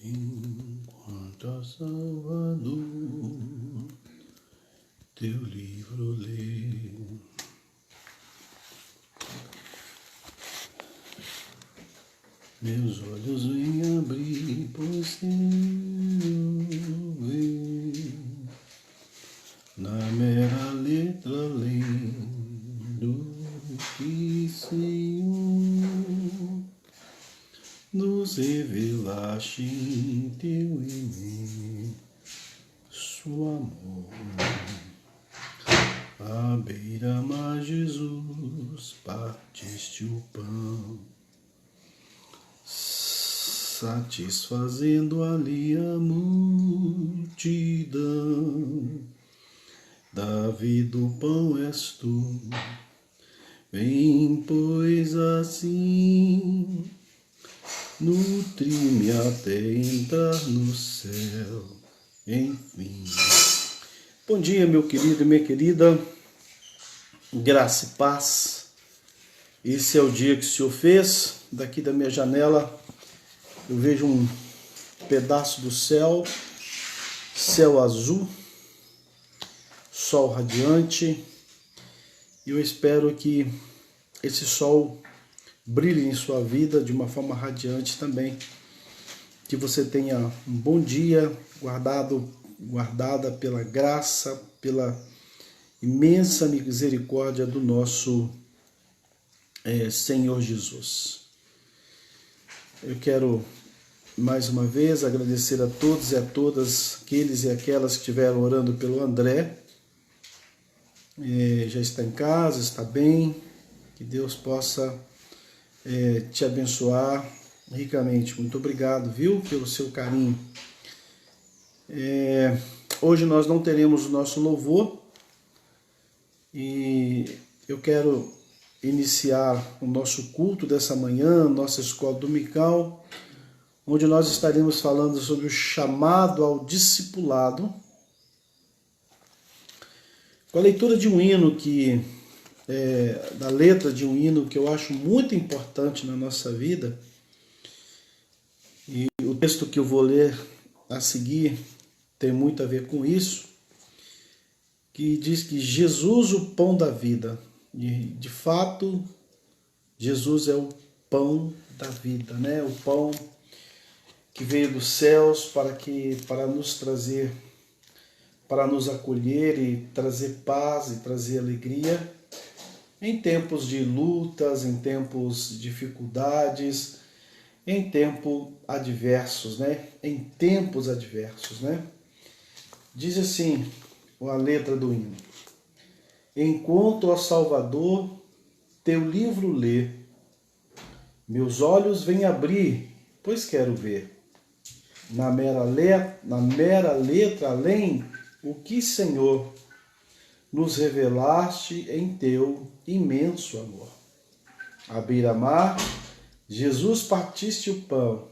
Enquanto a Salvador teu livro lê, meus olhos vêm abrir, pois quero ver na mera letra lendo que Senhor nos revelaste em teu imenso amor. À beira-mar, Jesus, partiste o pão, satisfazendo ali a multidão. Da vida o pão és tu, vem, pois assim, nutri-me até entrar no céu, enfim. Bom dia, meu querido e minha querida, graça e paz. Esse é o dia que o Senhor fez. Daqui da minha janela eu vejo um pedaço do céu, céu azul, sol radiante, e eu espero que esse sol brilhe em sua vida de uma forma radiante também. Que você tenha um bom dia, guardada pela graça, pela imensa misericórdia do nosso Senhor Jesus. Eu quero mais uma vez agradecer a todos e a todas, aqueles e aquelas que estiveram orando pelo André. Já está em casa, está bem, que Deus possa te abençoar ricamente. Muito obrigado, viu, pelo seu carinho. Hoje nós não teremos o nosso louvor e eu quero iniciar o nosso culto dessa manhã, nossa escola dominical, onde nós estaremos falando sobre o chamado ao discipulado, com a leitura de um hino da letra de um hino que eu acho muito importante na nossa vida. E o texto que eu vou ler a seguir tem muito a ver com isso, que diz que Jesus, o pão da vida. E, de fato, Jesus é o pão da vida, né? O pão que veio dos céus para nos trazer, para nos acolher e trazer paz e trazer alegria em tempos de lutas, em tempos de dificuldades, em tempos adversos, né? Em tempos adversos, né? Diz assim a letra do hino: enquanto, ó Salvador, teu livro lê, meus olhos vêm abrir, pois quero ver na mera letra além o que, Senhor, nos revelaste em teu imenso amor. À beira-mar, Jesus, partiste o pão,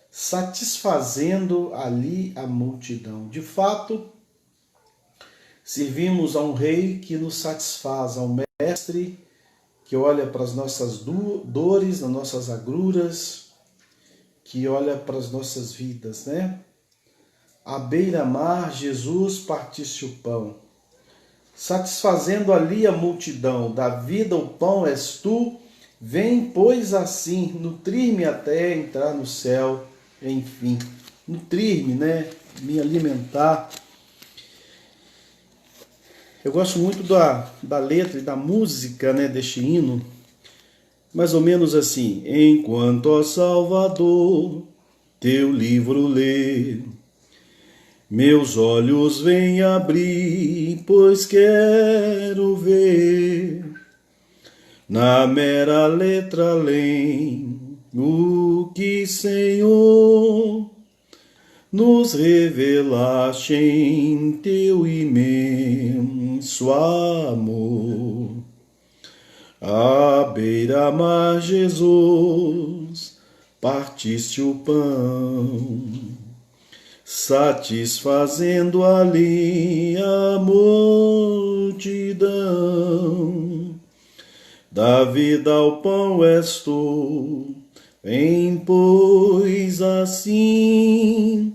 satisfazendo ali a multidão. De fato, servimos a um rei que nos satisfaz, a um mestre que olha para as nossas dores, nas nossas agruras, que olha para as nossas vidas, né? À beira-mar, Jesus, partiste o pão, satisfazendo ali a multidão. Da vida o pão és tu, vem, pois assim, nutrir-me até entrar no céu, enfim. Nutrir-me, né? Me alimentar. Eu gosto muito da letra e da música, né, deste hino, mais ou menos assim: enquanto, ó Salvador, teu livro lê, meus olhos vêm abrir, pois quero ver na mera letra além o que, Senhor, nos revelaste em teu imenso amor. À beira-mar, Jesus, partiste o pão, satisfazendo ali a multidão. Da vida ao pão és tu, Vem, pois, assim,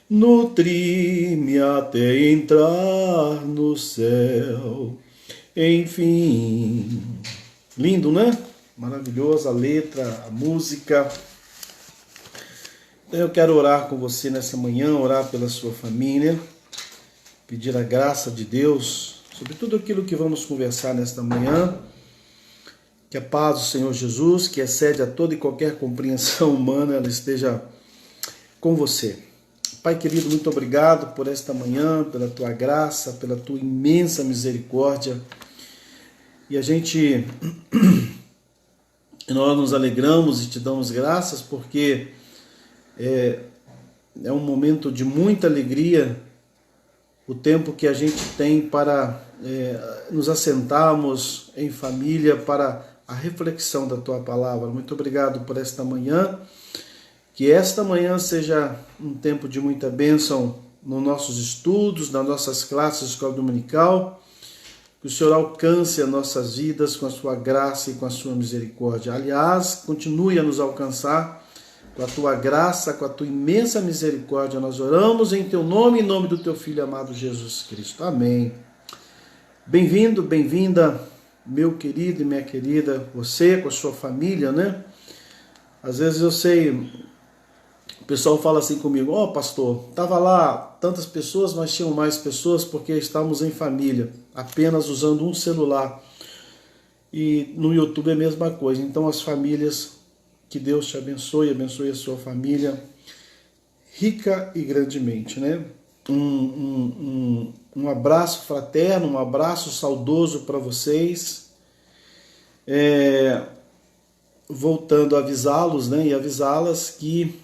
nutrir-me até entrar no céu. Enfim. Lindo, né? Maravilhosa a letra, a música. Então eu quero orar com você nessa manhã, orar pela sua família, pedir a graça de Deus sobre tudo aquilo que vamos conversar nesta manhã. Que a paz do Senhor Jesus, que excede a toda e qualquer compreensão humana, ela esteja com você. Pai querido, muito obrigado por esta manhã, pela tua graça, pela tua imensa misericórdia. E nós nos alegramos e te damos graças porque é um momento de muita alegria o tempo que a gente tem para nos assentarmos em família para a reflexão da tua palavra. Muito obrigado por esta manhã. Que esta manhã seja um tempo de muita bênção nos nossos estudos, nas nossas classes de escola dominical. Que o Senhor alcance as nossas vidas com a sua graça e com a sua misericórdia. Aliás, continue a nos alcançar com a tua graça, com a tua imensa misericórdia. Nós oramos em teu nome e em nome do teu Filho amado Jesus Cristo. Amém. Bem-vindo, bem-vinda, meu querido e minha querida, você com a sua família, né? Às vezes eu sei, o pessoal fala assim comigo: ó, pastor, estava lá tantas pessoas, mas tinham mais pessoas porque estávamos em família, apenas usando um celular. E no YouTube é a mesma coisa. Então as famílias, que Deus te abençoe, abençoe a sua família, rica e grandemente, né? Um abraço fraterno, um abraço saudoso para vocês. Voltando a avisá-los, né, e avisá-las que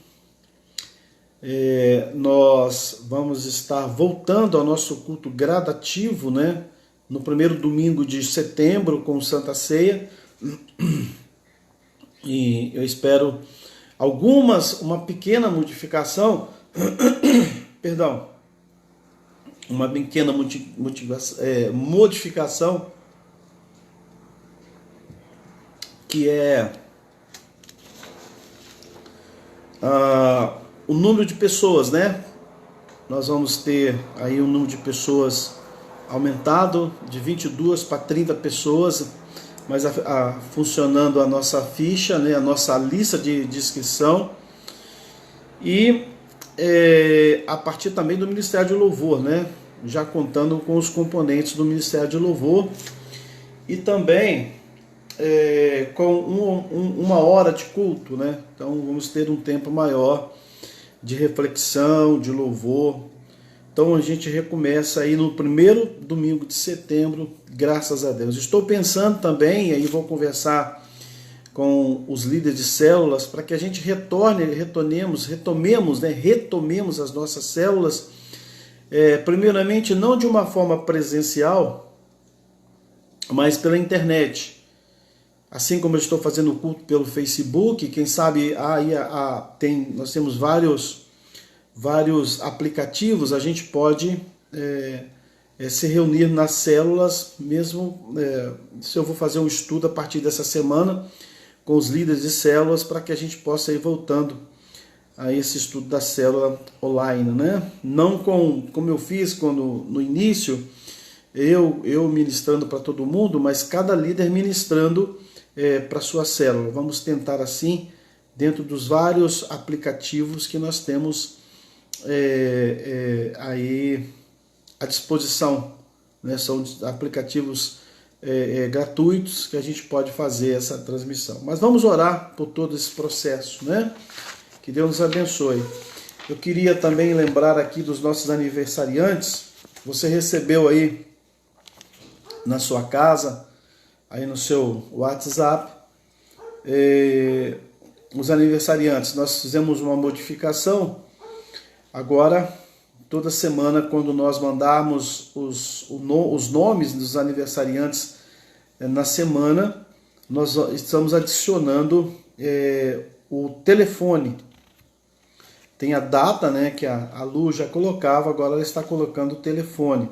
nós vamos estar voltando ao nosso culto gradativo, né, no primeiro domingo de setembro com Santa Ceia. E eu espero uma pequena modificação, perdão, uma pequena modificação, que é o número de pessoas, né? Nós vamos ter aí um número de pessoas aumentado de 22 para 30 pessoas, mas funcionando a nossa ficha, né? A nossa lista de inscrição. E a partir também do Ministério de Louvor, né? Já contando com os componentes do Ministério de Louvor. E também com uma hora de culto, né? Então vamos ter um tempo maior de reflexão, de louvor. Então a gente recomeça aí no primeiro domingo de setembro, graças a Deus. Estou pensando também, aí vou conversar com os líderes de células para que a gente retomemos as nossas células, primeiramente não de uma forma presencial, mas pela internet. Assim como eu estou fazendo o culto pelo Facebook, quem sabe nós temos vários aplicativos, a gente pode se reunir nas células, mesmo se eu vou fazer um estudo a partir dessa semana com os líderes de células, para que a gente possa ir voltando a esse estudo da célula online, né? Não como eu fiz quando no início, eu ministrando para todo mundo, mas cada líder ministrando para sua célula. Vamos tentar assim, dentro dos vários aplicativos que nós temos aí à disposição, né? São aplicativos gratuitos que a gente pode fazer essa transmissão. Mas vamos orar por todo esse processo, né? Que Deus nos abençoe. Eu queria também lembrar aqui dos nossos aniversariantes. Você recebeu aí na sua casa, aí no seu WhatsApp, os aniversariantes. Nós fizemos uma modificação. Agora, toda semana, quando nós mandarmos os nomes dos aniversariantes na semana, nós estamos adicionando o telefone. Tem a data, né, que a Lu já colocava, agora ela está colocando o telefone.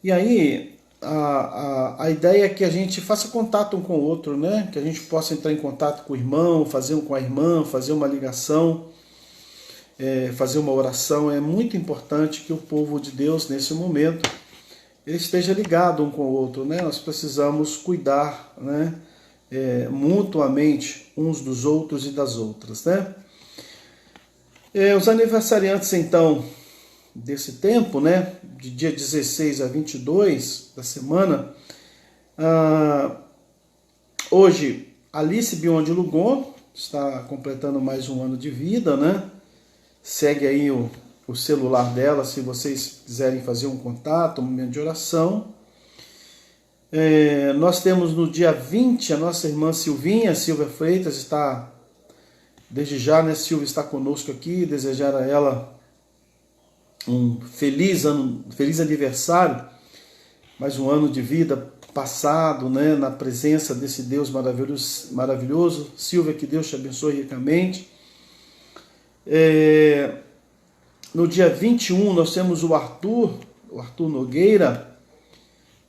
E aí, a ideia é que a gente faça contato um com o outro, né? Que a gente possa entrar em contato com o irmão, fazer um com a irmã, fazer uma ligação, fazer uma oração. É muito importante que o povo de Deus, nesse momento, ele esteja ligado um com o outro, né? Nós precisamos cuidar, né? Mutuamente uns dos outros e das outras, né? Os aniversariantes, então, desse tempo, né? De dia 16 a 22 da semana, hoje, Alice Biondi Lugon está completando mais um ano de vida, né? Segue aí o celular dela, se vocês quiserem fazer um contato, um momento de oração. Nós temos no dia 20 a nossa irmã Silvinha, Silvia Freitas, está, desde já, né, Silvia está conosco aqui, desejar a ela um feliz aniversário, mais um ano de vida passado, né, na presença desse Deus maravilhoso. Silvia, que Deus te abençoe ricamente. No dia 21 nós temos o Arthur Nogueira,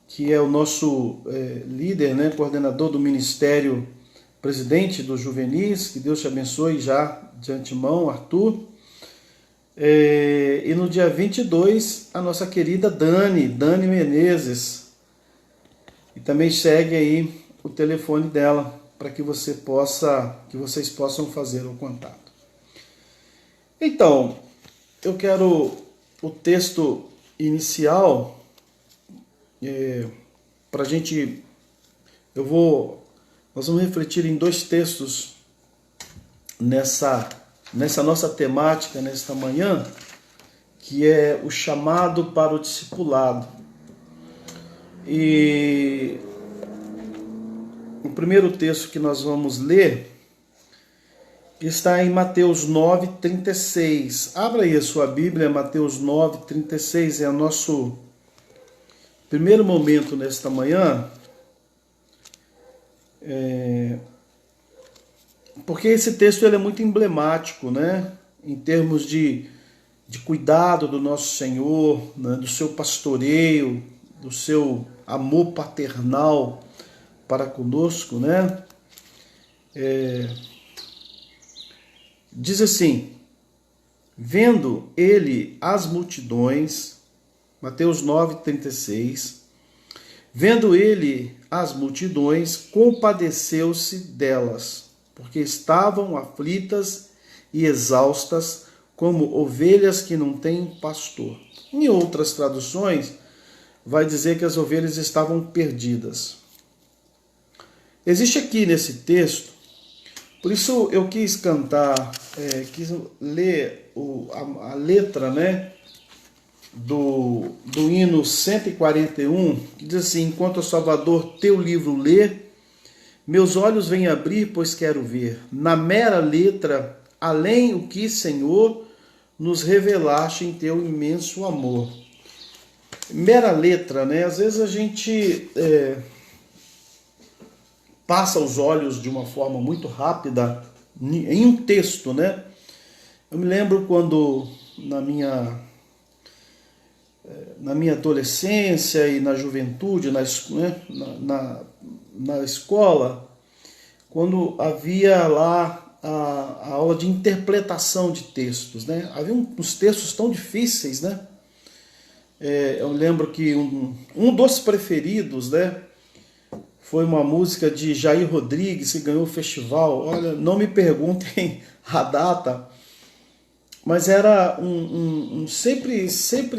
que é o nosso líder, né, coordenador do ministério, presidente dos juvenis. Que Deus te abençoe já de antemão, Arthur. E no dia 22 a nossa querida Dani Menezes, e também segue aí o telefone dela para que vocês possam fazer o contato. Então, eu quero o texto inicial para a gente. Nós vamos refletir em dois textos nessa nossa temática nesta manhã, que é o chamado para o discipulado. E o primeiro texto que nós vamos ler está em Mateus 9:36. Abra aí a sua Bíblia, Mateus 9:36, é o nosso primeiro momento nesta manhã, porque esse texto ele é muito emblemático, né? Em termos de cuidado do nosso Senhor, né? Do seu pastoreio, do seu amor paternal para conosco, né? Diz assim: vendo ele as multidões, Mateus 9:36, vendo ele as multidões, compadeceu-se delas, porque estavam aflitas e exaustas, como ovelhas que não têm pastor. Em outras traduções, vai dizer que as ovelhas estavam perdidas. Existe aqui nesse texto, por isso eu quis cantar, quis ler a letra, né, do hino 141, que diz assim: enquanto, ó Salvador, teu livro lê, meus olhos vêm abrir, pois quero ver. Na mera letra, além o que, Senhor, nos revelaste em teu imenso amor. Mera letra, né? Às vezes a gente passa os olhos de uma forma muito rápida em um texto, né? Eu me lembro quando na minha adolescência e na juventude, na escola, quando havia lá a aula de interpretação de textos, né? Havia uns textos tão difíceis, né? Eu lembro que um dos preferidos, né, foi uma música de Jair Rodrigues, que ganhou o festival. Olha, não me perguntem a data, mas era sempre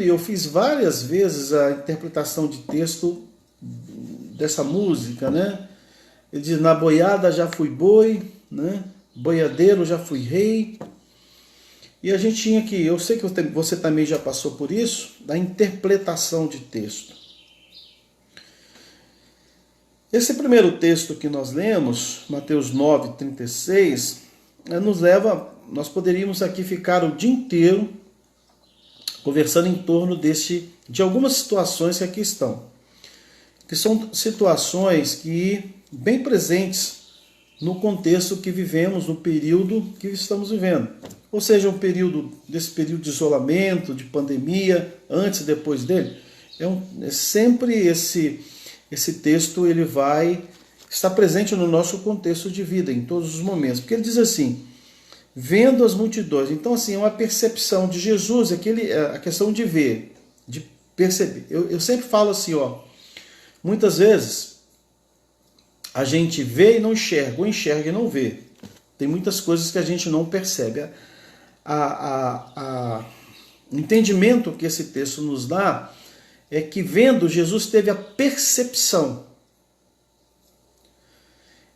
eu fiz várias vezes a interpretação de texto dessa música, né? Ele diz: na boiada já fui boi, né? Boiadeiro já fui rei. E a gente tinha que, eu sei que você também já passou por isso, da interpretação de texto. Esse primeiro texto que nós lemos, Mateus 9:36, nos leva, nós poderíamos aqui ficar o dia inteiro conversando em torno de algumas situações que aqui estão, que são situações que bem presentes no contexto que vivemos, no período que estamos vivendo. Ou seja, desse período de isolamento, de pandemia, antes e depois dele. Sempre esse texto ele vai estar presente no nosso contexto de vida, em todos os momentos. Porque ele diz assim, vendo as multidões. Então, assim, é uma percepção de Jesus, a questão de ver, de perceber. Eu sempre falo assim, ó, muitas vezes a gente vê e não enxerga, ou enxerga e não vê. Tem muitas coisas que a gente não percebe. O entendimento que esse texto nos dá é que, vendo, Jesus teve a percepção.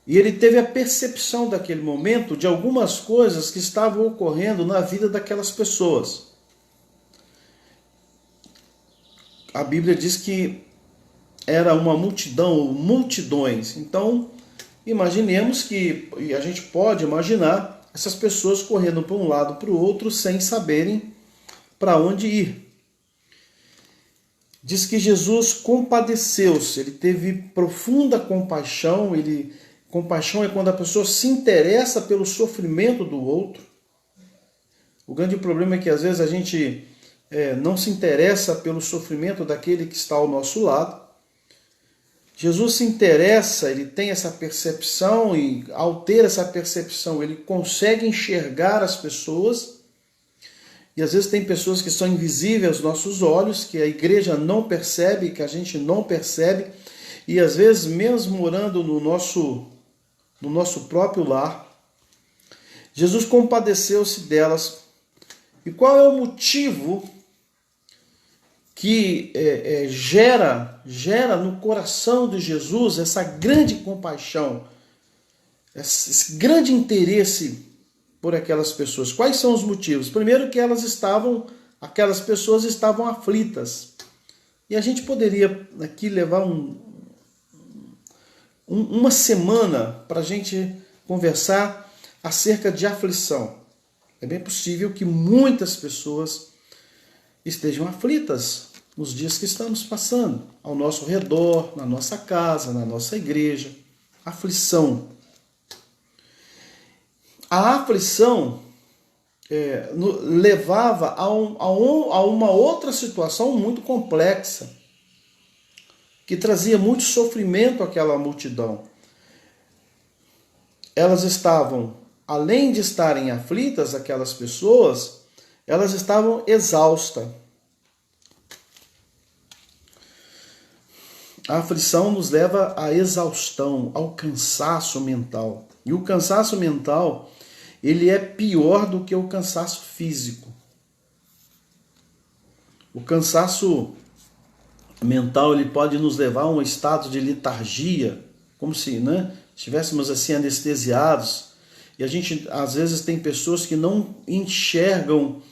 E ele teve a percepção daquele momento de algumas coisas que estavam ocorrendo na vida daquelas pessoas. A Bíblia diz que era uma multidão, multidões. Então, imaginemos que, e a gente pode imaginar, essas pessoas correndo para um lado para o outro sem saberem para onde ir. Diz que Jesus compadeceu-se, ele teve profunda compaixão. Compaixão é quando a pessoa se interessa pelo sofrimento do outro. O grande problema é que às vezes a gente não se interessa pelo sofrimento daquele que está ao nosso lado. Jesus se interessa, ele tem essa percepção, e ao ter essa percepção ele consegue enxergar as pessoas. E às vezes tem pessoas que são invisíveis aos nossos olhos, que a igreja não percebe, que a gente não percebe. E às vezes, mesmo morando no nosso próprio lar, Jesus compadeceu-se delas. E qual é o motivo que gera no coração de Jesus essa grande compaixão, esse grande interesse por aquelas pessoas? Quais são os motivos? Primeiro, que aquelas pessoas estavam aflitas. E a gente poderia aqui levar uma semana para a gente conversar acerca de aflição. É bem possível que muitas pessoas estejam aflitas nos dias que estamos passando, ao nosso redor, na nossa casa, na nossa igreja. Aflição. A aflição levava a uma outra situação muito complexa, que trazia muito sofrimento àquela multidão. Elas estavam, além de estarem aflitas, aquelas pessoas, elas estavam exaustas. A aflição nos leva à exaustão, ao cansaço mental. E o cansaço mental, ele é pior do que o cansaço físico. O cansaço mental, ele pode nos levar a um estado de letargia, como se estivéssemos assim anestesiados. E a gente, às vezes, tem pessoas que não enxergam,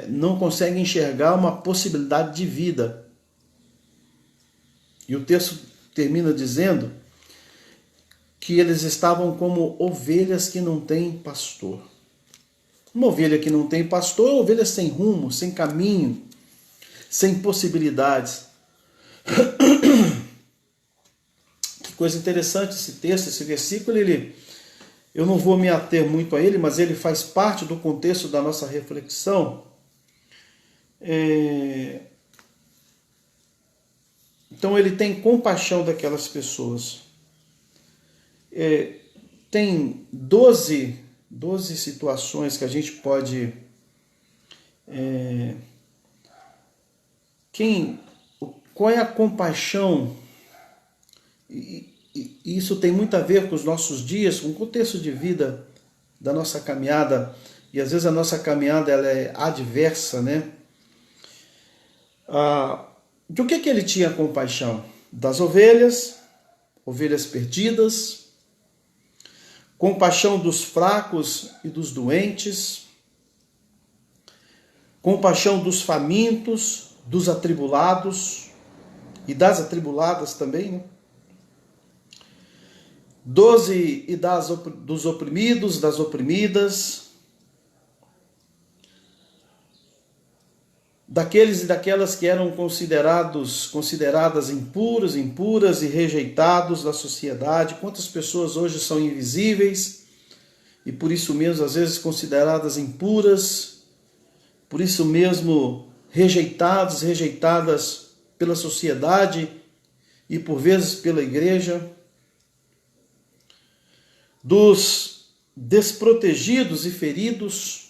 não conseguem enxergar uma possibilidade de vida. E o texto termina dizendo que eles estavam como ovelhas que não têm pastor. Uma ovelha que não tem pastor é uma ovelha sem rumo, sem caminho, sem possibilidades. Que coisa interessante esse texto, esse versículo. Eu não vou me ater muito a ele, mas ele faz parte do contexto da nossa reflexão. Então ele tem compaixão daquelas pessoas. Tem 12 situações que a gente pode... Qual é a compaixão? E isso tem muito a ver com os nossos dias, com o contexto de vida da nossa caminhada. E às vezes a nossa caminhada ela é adversa, né? De o que ele tinha compaixão? Das ovelhas perdidas, compaixão dos fracos e dos doentes, compaixão dos famintos, dos atribulados e das atribuladas também, né? 12 e dos oprimidos, das oprimidas, daqueles e daquelas que eram consideradas impuras e rejeitados da sociedade. Quantas pessoas hoje são invisíveis e por isso mesmo às vezes consideradas impuras, por isso mesmo rejeitadas pela sociedade e por vezes pela igreja, dos desprotegidos e feridos,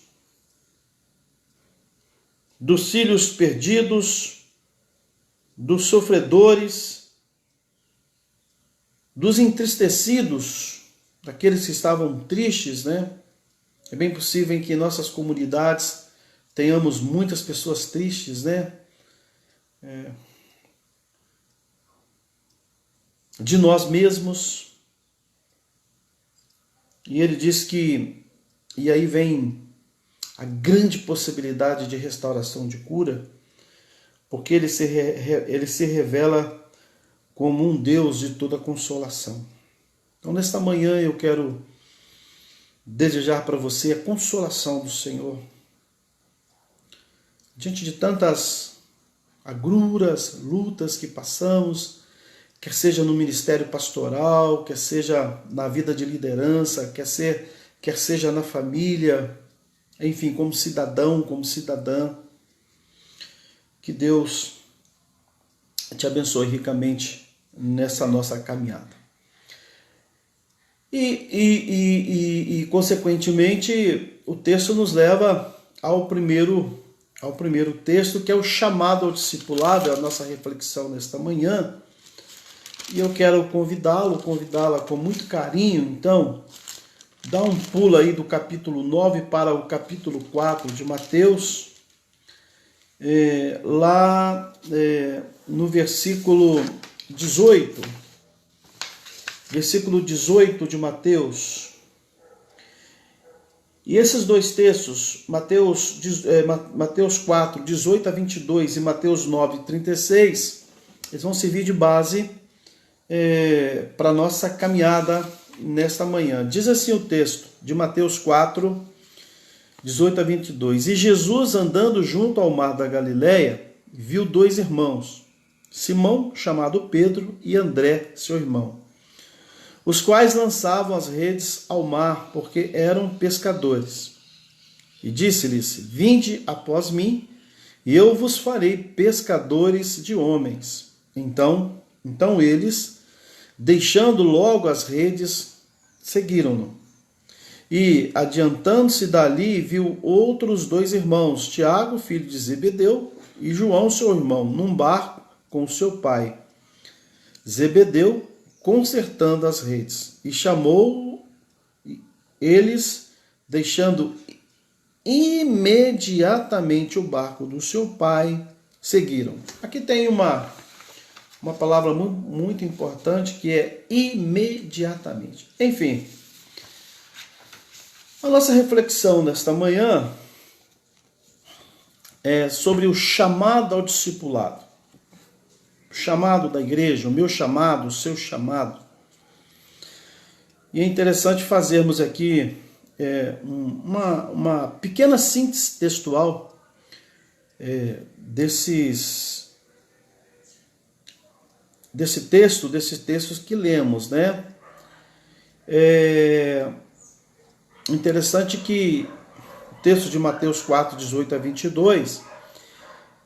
dos filhos perdidos, dos sofredores, dos entristecidos, daqueles que estavam tristes, né? É bem possível que em nossas comunidades tenhamos muitas pessoas tristes, né? De nós mesmos. E ele diz que, e aí vem a grande possibilidade de restauração, de cura, porque ele se revela como um Deus de toda consolação. Então, nesta manhã, eu quero desejar para você a consolação do Senhor. Diante de tantas agruras, lutas que passamos, quer seja no ministério pastoral, quer seja na vida de liderança, quer seja na família, enfim, como cidadão, como cidadã, que Deus te abençoe ricamente nessa nossa caminhada. E consequentemente, o texto nos leva ao primeiro texto, que é o chamado ao discipulado, é a nossa reflexão nesta manhã. E eu quero convidá-la com muito carinho, então, dá um pulo aí do capítulo 9 para o capítulo 4 de Mateus, no versículo 18. Versículo 18 de Mateus. E esses dois textos, Mateus 4, 18 a 22 e Mateus 9, 36, eles vão servir de base para a nossa caminhada nesta manhã. Diz assim o texto de Mateus 4, 18 a 22. E Jesus, andando junto ao mar da Galileia, viu dois irmãos, Simão, chamado Pedro, e André, seu irmão, os quais lançavam as redes ao mar, porque eram pescadores. E disse-lhes: Vinde após mim, e eu vos farei pescadores de homens. Então eles, deixando logo as redes, seguiram-no. E, adiantando-se dali, viu outros dois irmãos, Tiago, filho de Zebedeu, e João, seu irmão, num barco com seu pai Zebedeu, consertando as redes. E chamou eles, deixando imediatamente o barco do seu pai, seguiram. Aqui tem uma palavra muito importante, que é imediatamente. Enfim, a nossa reflexão nesta manhã é sobre o chamado ao discipulado. O chamado da igreja, o meu chamado, o seu chamado. E é interessante fazermos aqui uma pequena síntese textual desses textos que lemos, né? Interessante que o texto de Mateus 4, 18 a 22,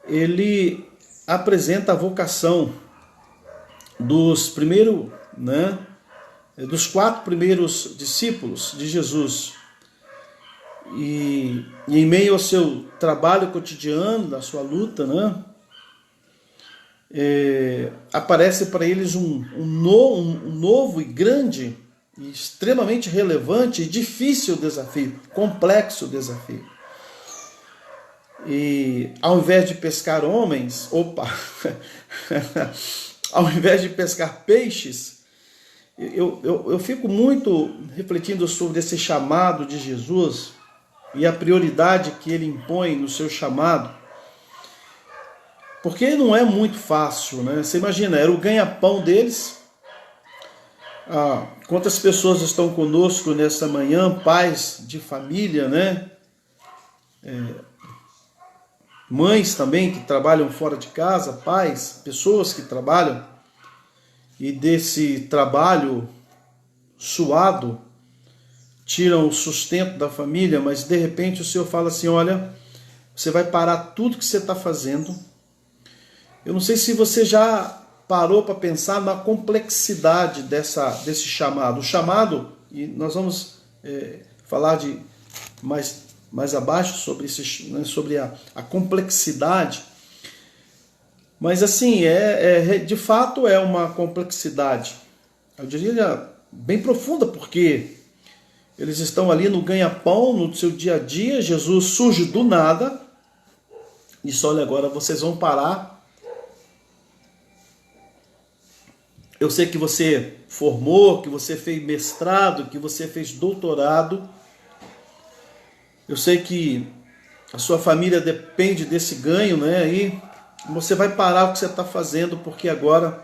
ele apresenta a vocação dos quatro primeiros discípulos de Jesus. E em meio ao seu trabalho cotidiano, da sua luta, né, aparece para eles um novo e grande, e extremamente relevante e difícil desafio, complexo desafio. E ao invés de pescar homens, ao invés de pescar peixes, eu fico muito refletindo sobre esse chamado de Jesus e a prioridade que ele impõe no seu chamado, porque não é muito fácil, né? Você imagina, era o ganha-pão deles. Quantas pessoas estão conosco nessa manhã, pais de família, né? Mães também que trabalham fora de casa, pais, pessoas que trabalham, e desse trabalho suado tiram o sustento da família, mas de repente o Senhor fala assim: olha, você vai parar tudo que você está fazendo Eu não sei se você já parou para pensar na complexidade desse chamado. O chamado, e nós vamos falar de mais abaixo sobre, né, sobre a complexidade, mas assim, de fato é uma complexidade, eu diria bem profunda, porque eles estão ali no ganha-pão, no seu dia a dia. Jesus surge do nada, e disse: olha, agora vocês vão parar. Eu sei que você formou, que você fez mestrado, que você fez doutorado. Eu sei que a sua família depende desse ganho, né? E você vai parar o que você está fazendo, porque agora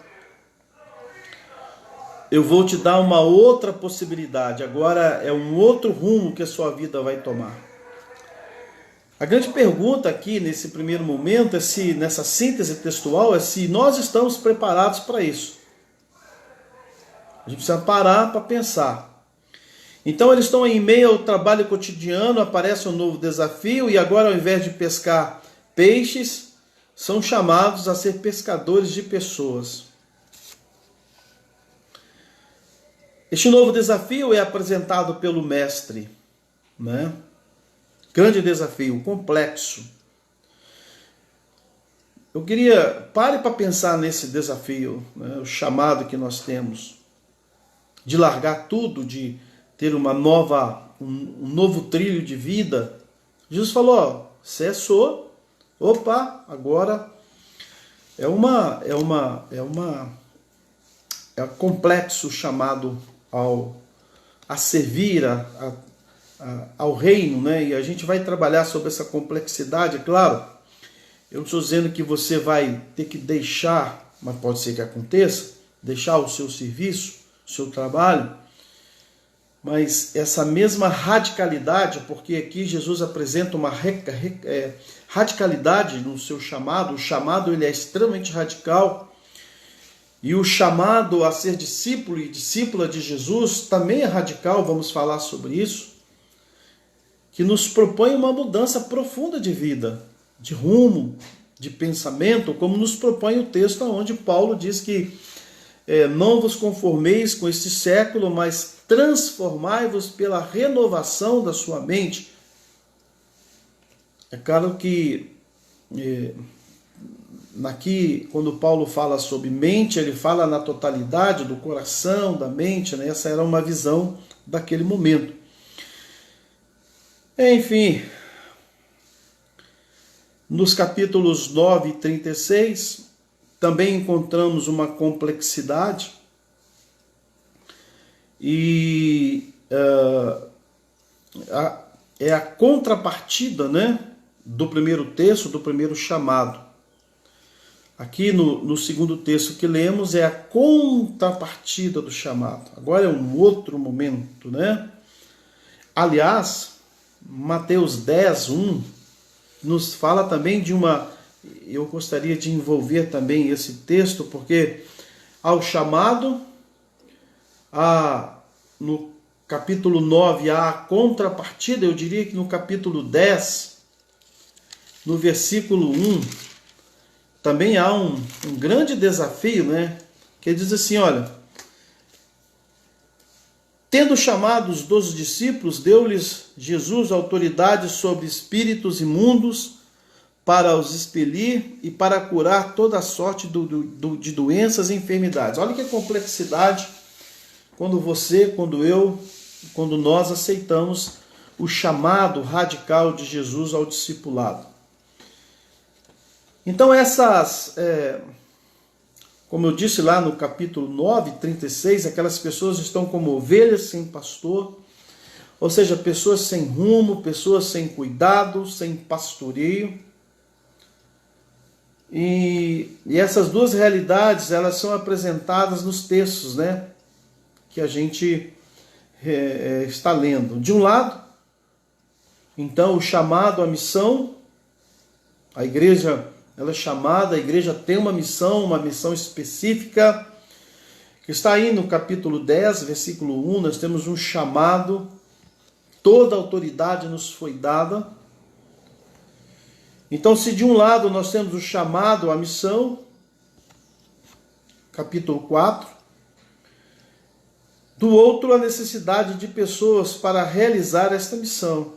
eu vou te dar uma outra possibilidade. Agora é um outro rumo que a sua vida vai tomar. A grande pergunta aqui, nesse primeiro momento, nessa síntese textual, é se nós estamos preparados para isso. A gente precisa parar para pensar. Então eles estão em meio ao trabalho cotidiano, aparece um novo desafio, e agora, ao invés de pescar peixes, são chamados a ser pescadores de pessoas. Este novo desafio é apresentado pelo mestre, né? Grande desafio, complexo. Eu queria, pare para pensar nesse desafio, né? O chamado que nós temos de largar tudo, de ter um novo trilho de vida. Jesus falou: ó, cessou, opa, agora é complexo chamado a servir ao reino, né? E a gente vai trabalhar sobre essa complexidade, é claro. Eu não estou dizendo que você vai ter que deixar, mas pode ser que aconteça, deixar o seu serviço, o seu trabalho, mas essa mesma radicalidade, porque aqui Jesus apresenta uma radicalidade no seu chamado. O chamado, ele é extremamente radical, e o chamado a ser discípulo e discípula de Jesus também é radical. Vamos falar sobre isso, que nos propõe uma mudança profunda de vida, de rumo, de pensamento, como nos propõe o texto onde Paulo diz que não vos conformeis com este século, mas transformai-vos pela renovação da sua mente. É claro que aqui, quando Paulo fala sobre mente, ele fala na totalidade do coração, da mente, né? Essa era uma visão daquele momento. Enfim, nos capítulos 9 e 36, também encontramos uma complexidade, e é a contrapartida, né, do primeiro texto, do primeiro chamado. Aqui no segundo texto que lemos é a contrapartida do chamado. Agora é um outro momento, né? Aliás, Mateus 10, 1 nos fala também de eu gostaria de envolver também esse texto, porque ao chamado, no capítulo 9 há a contrapartida. Eu diria que no capítulo 10, no versículo 1, também há um grande desafio, né? Que diz assim: olha, tendo chamado os 12 discípulos, deu-lhes Jesus autoridade sobre espíritos imundos, para os expelir e para curar toda sorte de doenças e enfermidades. Olha que complexidade quando você, quando eu, quando nós aceitamos o chamado radical de Jesus ao discipulado. Então como eu disse lá no capítulo 9, 36, aquelas pessoas estão como ovelhas sem pastor, ou seja, pessoas sem rumo, pessoas sem cuidado, sem pastoreio. E essas duas realidades, elas são apresentadas nos textos, né, que a gente está lendo. De um lado, então, o chamado à missão. A igreja, ela é chamada, a igreja tem uma missão específica, que está aí no capítulo 10, versículo 1, nós temos um chamado, toda a autoridade nos foi dada. Então, se de um lado nós temos o chamado à missão, capítulo 4. Do outro, a necessidade de pessoas para realizar esta missão.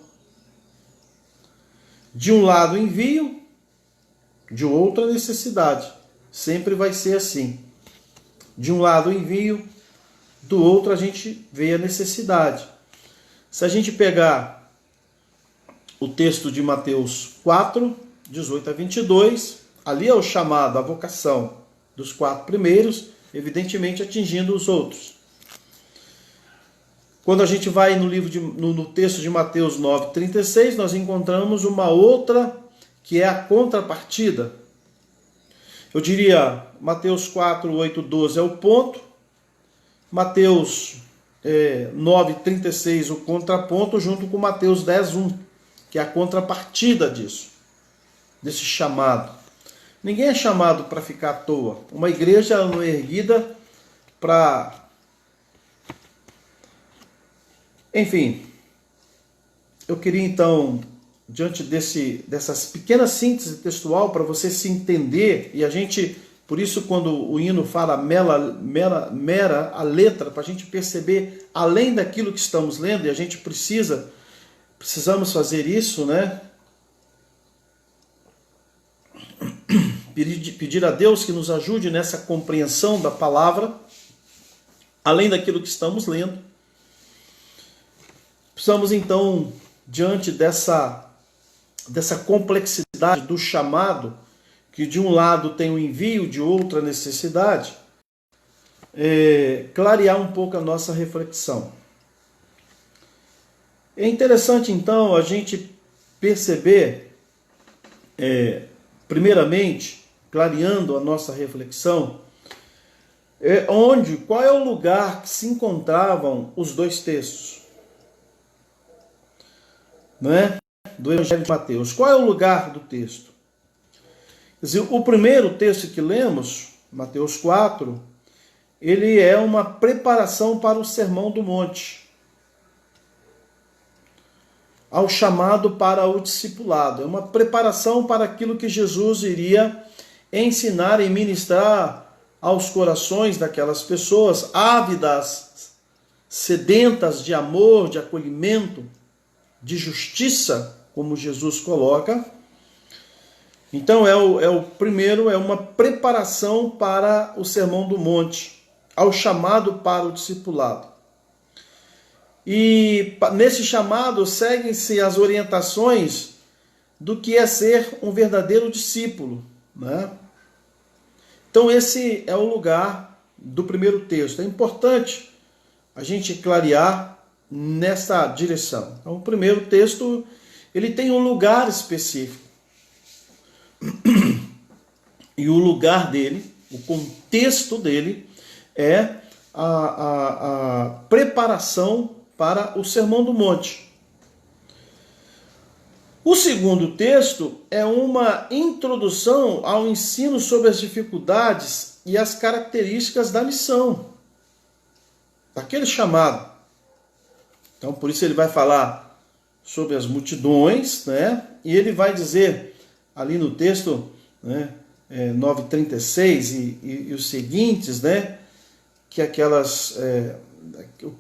De um lado, envio, de outro, a necessidade. Sempre vai ser assim. De um lado, o envio, do outro, a gente vê a necessidade. Se a gente pegar o texto de Mateus 4, 18 a 22, ali é o chamado, a vocação dos 4 primeiros, evidentemente atingindo os outros. Quando a gente vai no texto de Mateus 9, 36, nós encontramos uma outra que é a contrapartida. Eu diria, Mateus 4, 8, 12 é o ponto, Mateus 9, 36 o contraponto, junto com Mateus 10, 1, que é a contrapartida disso, desse chamado. Ninguém é chamado para ficar à toa. Uma igreja não é erguida para... Enfim, eu queria então, diante dessas pequenas síntese textual, para você se entender, e a gente, por isso quando o hino fala mera a letra, para a gente perceber além daquilo que estamos lendo, e a gente precisamos fazer isso, né? Pedir a Deus que nos ajude nessa compreensão da palavra, além daquilo que estamos lendo. Precisamos então, diante dessa complexidade do chamado, que de um lado tem o envio, de outra a necessidade, clarear um pouco a nossa reflexão. É interessante então a gente perceber, primeiramente, clareando a nossa reflexão, qual é o lugar que se encontravam os dois textos, não é? Do Evangelho de Mateus. Qual é o lugar do texto? Quer dizer, o primeiro texto que lemos, Mateus 4, ele é uma preparação para o Sermão do Monte, ao chamado para o discipulado. É uma preparação para aquilo que Jesus iria ensinar e ministrar aos corações daquelas pessoas ávidas, sedentas de amor, de acolhimento, de justiça, como Jesus coloca. Então primeiro é uma preparação para o Sermão do Monte, ao chamado para o discipulado. E nesse chamado seguem-se as orientações do que é ser um verdadeiro discípulo, né? Então esse é o lugar do primeiro texto. É importante a gente clarear nessa direção. Então o primeiro texto, ele tem um lugar específico. E o lugar dele, o contexto dele, é a preparação para o Sermão do Monte. O segundo texto é uma introdução ao ensino sobre as dificuldades e as características da missão, daquele chamado. Então, por isso ele vai falar sobre as multidões, né? E ele vai dizer ali no texto, né, 9:36 e os seguintes, né, que aquelas o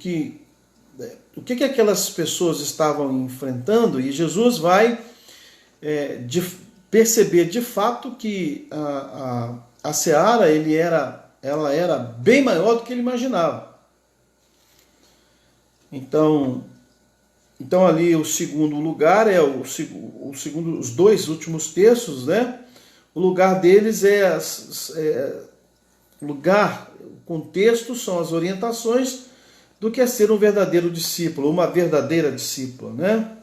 que aquelas pessoas estavam enfrentando, e Jesus vai perceber de fato que a seara ela era bem maior do que ele imaginava. Então ali o segundo lugar é o segundo, os dois últimos textos, né? O lugar deles o contexto são as orientações do que é ser um verdadeiro discípulo, uma verdadeira discípula, né?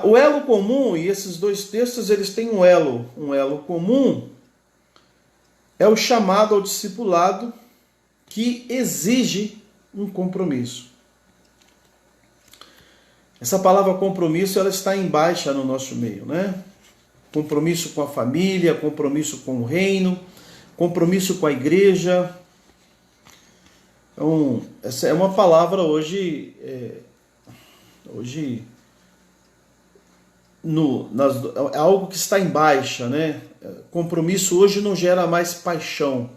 O elo comum, e esses dois textos eles têm um elo comum, é o chamado ao discipulado, que exige um compromisso. Essa palavra compromisso, ela está em baixa no nosso meio, né? Compromisso com a família, compromisso com o reino, compromisso com a igreja. Então, essa é uma palavra hoje é algo que está em baixa, né? Compromisso hoje não gera mais paixão,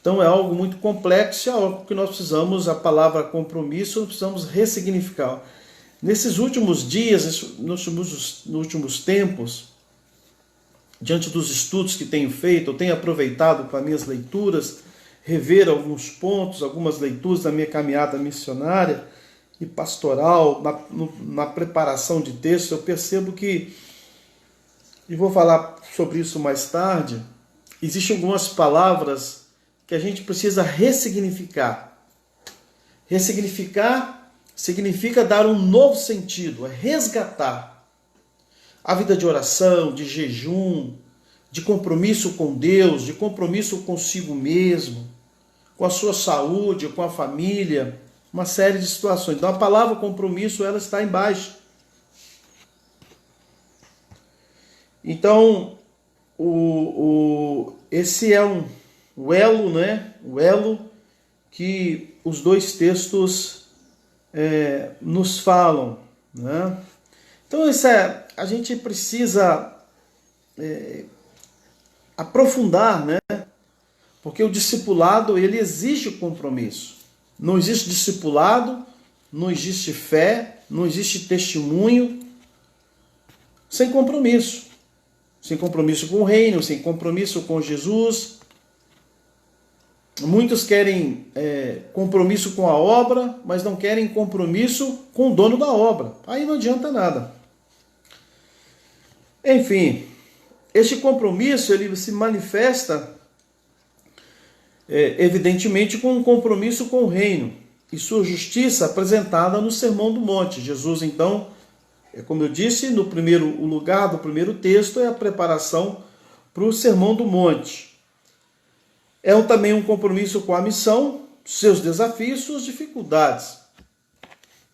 Então é algo muito complexo, é algo que nós precisamos, a palavra compromisso, nós precisamos ressignificar. Nesses últimos dias, nos últimos tempos, diante dos estudos que tenho feito, eu tenho aproveitado para minhas leituras, rever alguns pontos, algumas leituras da minha caminhada missionária e pastoral, na preparação de texto, eu percebo que, e vou falar sobre isso mais tarde, existem algumas palavras que a gente precisa ressignificar. Ressignificar significa dar um novo sentido, é resgatar a vida de oração, de jejum, de compromisso com Deus, de compromisso consigo mesmo, com a sua saúde, com a família, uma série de situações. Então a palavra compromisso, ela está embaixo. Então, esse é o elo, né? O elo que os dois textos nos falam, né? Então a gente precisa aprofundar, né? Porque o discipulado, ele exige compromisso. Não existe discipulado, não existe fé, não existe testemunho sem compromisso. Sem compromisso com o reino, sem compromisso com Jesus. Muitos querem compromisso com a obra, mas não querem compromisso com o dono da obra. Aí não adianta nada. Enfim, este compromisso ele se manifesta evidentemente com um compromisso com o reino e sua justiça apresentada no Sermão do Monte. Jesus, então, como eu disse, no primeiro lugar do primeiro texto é a preparação para o Sermão do Monte. É também um compromisso com a missão, seus desafios, suas dificuldades.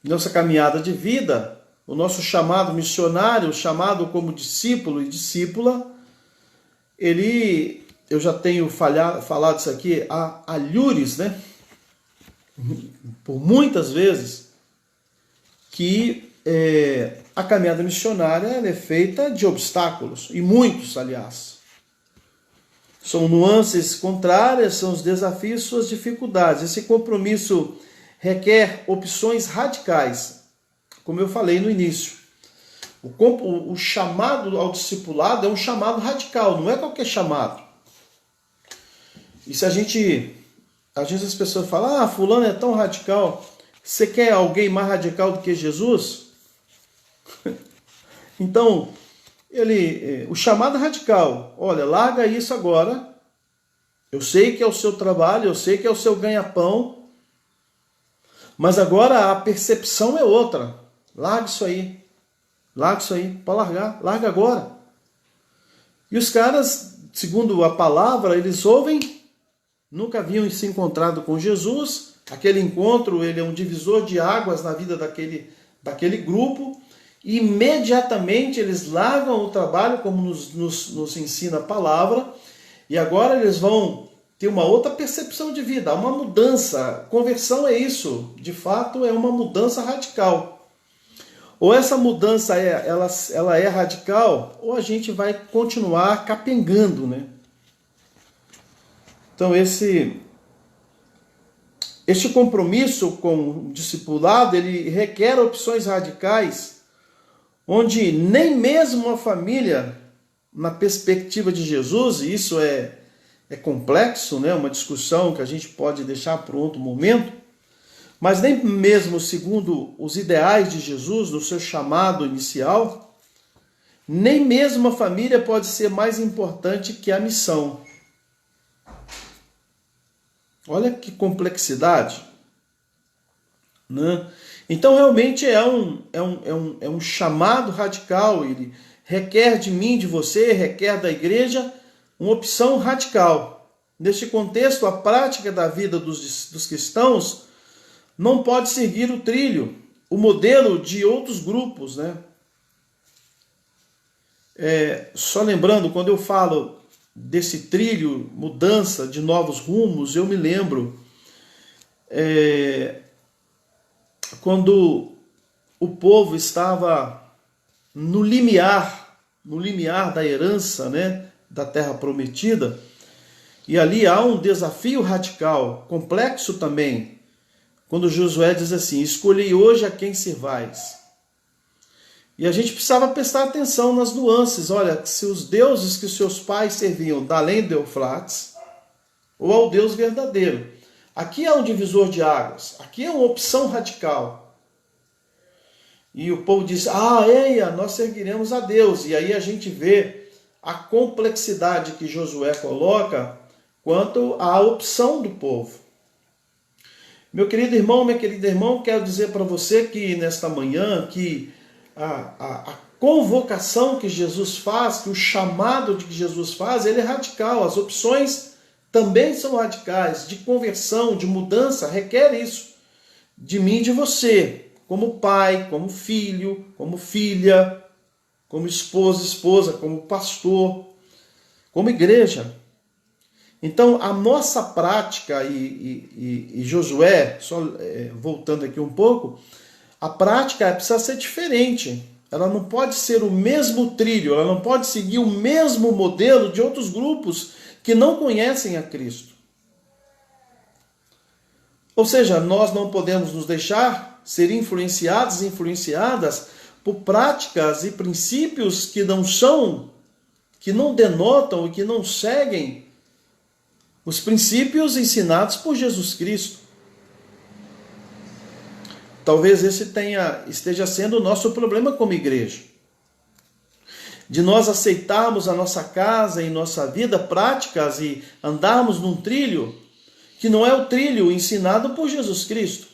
Nossa caminhada de vida, o nosso chamado missionário, chamado como discípulo e discípula, eu já tenho falado isso aqui há alhures, né? Por muitas vezes, que a caminhada missionária ela é feita de obstáculos, e muitos, aliás. São nuances contrárias, são os desafios, suas dificuldades. Esse compromisso requer opções radicais, como eu falei no início. O chamado ao discipulado é um chamado radical, não é qualquer chamado. E se às vezes as pessoas falam, fulano é tão radical, você quer alguém mais radical do que Jesus? Então, o chamado radical, olha, larga isso agora, eu sei que é o seu trabalho, eu sei que é o seu ganha-pão, mas agora a percepção é outra, larga isso aí, pode larga agora. E os caras, segundo a palavra, eles ouvem, nunca haviam se encontrado com Jesus, aquele encontro ele é um divisor de águas na vida daquele grupo, e imediatamente eles largam o trabalho, como nos ensina a palavra, e agora eles vão ter uma outra percepção de vida, uma mudança. Conversão é isso, de fato é uma mudança radical. Ou essa mudança ela é radical, ou a gente vai continuar capengando, né? Então este compromisso com o discipulado, ele requer opções radicais, onde nem mesmo a família, na perspectiva de Jesus, e isso é complexo, né? Uma discussão que a gente pode deixar para outro momento, mas nem mesmo segundo os ideais de Jesus, no seu chamado inicial, nem mesmo a família pode ser mais importante que a missão. Olha que complexidade, né? Então realmente é um chamado radical, ele requer de mim, de você, requer da igreja uma opção radical. Neste contexto, a prática da vida dos cristãos não pode seguir o trilho, o modelo de outros grupos, né? Só lembrando, quando eu falo desse trilho, mudança de novos rumos, eu me lembro quando o povo estava no limiar da herança, né, da terra prometida, E ali há um desafio radical, complexo também, quando Josué diz assim: escolhi hoje a quem servais. E a gente precisava prestar atenção nas nuances. Olha, se os deuses que seus pais serviam da além do Eufrates, ou ao Deus verdadeiro. Aqui é um divisor de águas, aqui é uma opção radical. E o povo diz: eia, nós seguiremos a Deus. E aí a gente vê a complexidade que Josué coloca quanto à opção do povo. Meu querido irmão, minha querida irmã, quero dizer para você que nesta manhã, que a convocação que Jesus faz, que o chamado que Jesus faz, ele é radical. As opções também são radicais, de conversão, de mudança, requer isso de mim e de você, como pai, como filho, como filha, como esposa, como pastor, como igreja. Então, a nossa prática, e Josué, só voltando aqui um pouco, a prática precisa ser diferente. Ela não pode ser o mesmo trilho, ela não pode seguir o mesmo modelo de outros grupos que não conhecem a Cristo. Ou seja, nós não podemos nos deixar ser influenciados e influenciadas por práticas e princípios que não denotam e que não seguem os princípios ensinados por Jesus Cristo. Talvez esse esteja sendo o nosso problema como igreja. De nós aceitarmos a nossa casa e nossa vida práticas e andarmos num trilho que não é o trilho ensinado por Jesus Cristo.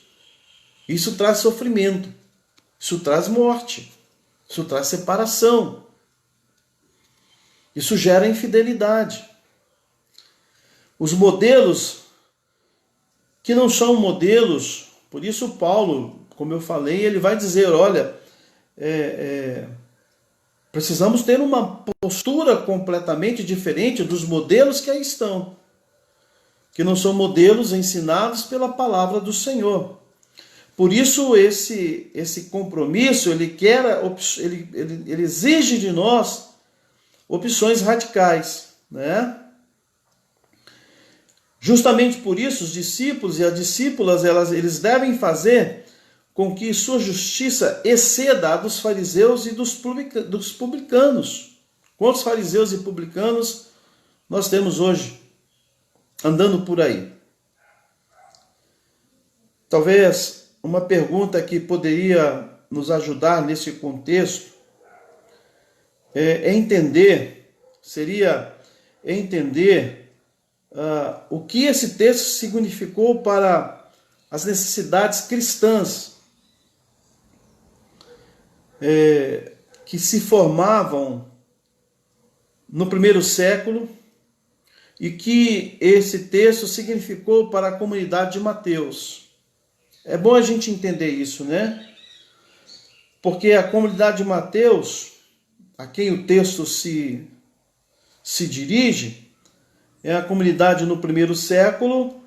Isso traz sofrimento, isso traz morte, isso traz separação, isso gera infidelidade. Os modelos que não são modelos, por isso Paulo, como eu falei, ele vai dizer, olha, precisamos ter uma postura completamente diferente dos modelos que aí estão, que não são modelos ensinados pela palavra do Senhor. Por isso esse compromisso, ele exige de nós opções radicais, né? Justamente por isso, os discípulos e as discípulas, eles devem fazer com que sua justiça exceda a dos fariseus e dos publicanos. Quantos fariseus e publicanos nós temos hoje andando por aí? Talvez uma pergunta que poderia nos ajudar nesse contexto seria entender o que esse texto significou para as necessidades cristãs que se formavam no primeiro século e que esse texto significou para a comunidade de Mateus. É bom a gente entender isso, né? Porque a comunidade de Mateus, a quem o texto se dirige, é a comunidade no primeiro século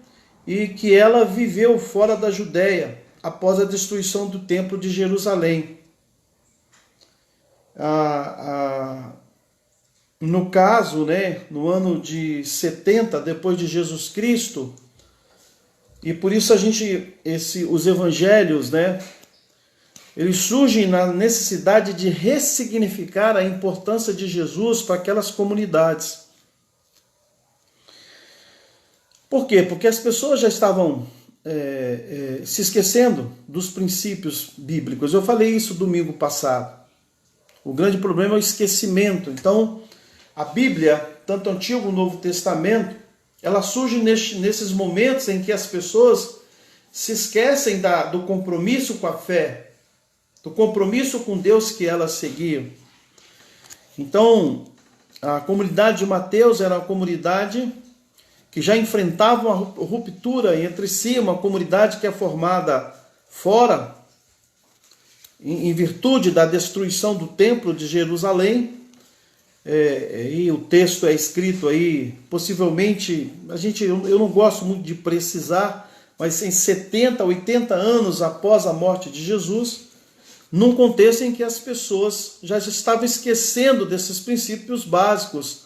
e que ela viveu fora da Judéia após a destruição do templo de Jerusalém. No caso, né, no ano de 70 depois de Jesus Cristo, e por isso os evangelhos, né, eles surgem na necessidade de ressignificar a importância de Jesus para aquelas comunidades. Por quê? Porque as pessoas já estavam se esquecendo dos princípios bíblicos. Eu falei isso domingo passado. O grande problema é o esquecimento. Então, a Bíblia, tanto o Antigo como o Novo Testamento, ela surge nesses momentos em que as pessoas se esquecem do compromisso com a fé, do compromisso com Deus que elas seguiam. Então, a comunidade de Mateus era uma comunidade que já enfrentava uma ruptura entre si, uma comunidade que é formada fora, em virtude da destruição do templo de Jerusalém, e o texto é escrito aí, possivelmente, eu não gosto muito de precisar, mas em 70, 80 anos após a morte de Jesus, num contexto em que as pessoas já estavam esquecendo desses princípios básicos,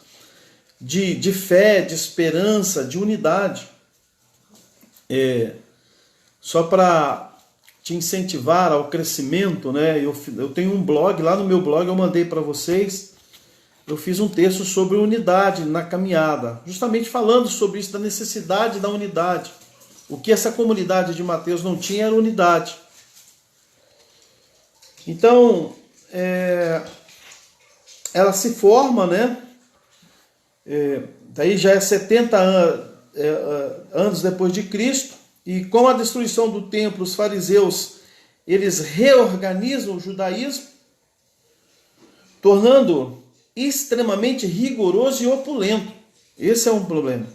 de fé, de esperança, de unidade. Só para te incentivar ao crescimento, né? Eu tenho um blog, lá no meu blog eu mandei para vocês, eu fiz um texto sobre unidade na caminhada, justamente falando sobre isso, da necessidade da unidade. O que essa comunidade de Mateus não tinha era unidade. Então, ela se forma, né? Daí já é 70 anos depois de Cristo, e com a destruição do templo, os fariseus, eles reorganizam o judaísmo, tornando extremamente rigoroso e opulento. Esse é um problema.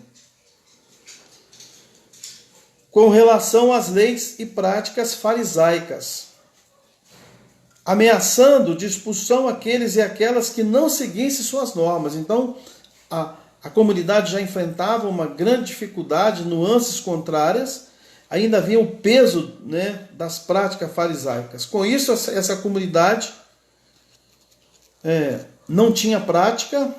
Com relação às leis e práticas farisaicas, ameaçando de expulsão aqueles e aquelas que não seguissem suas normas. Então, a comunidade já enfrentava uma grande dificuldade, nuances contrárias, ainda havia o peso, né, das práticas farisaicas. Com isso, essa comunidade não tinha prática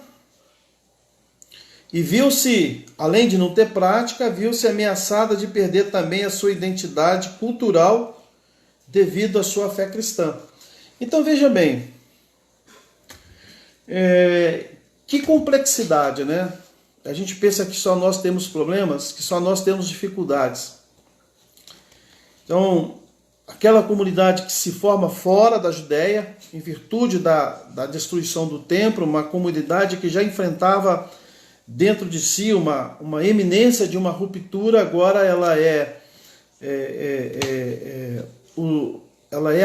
e viu-se, além de não ter prática, viu-se ameaçada de perder também a sua identidade cultural devido à sua fé cristã. Então veja bem, que complexidade, né? A gente pensa que só nós temos problemas, que só nós temos dificuldades. Então, aquela comunidade que se forma fora da Judéia, em virtude da destruição do templo, uma comunidade que já enfrentava dentro de si uma eminência de uma ruptura, agora ela é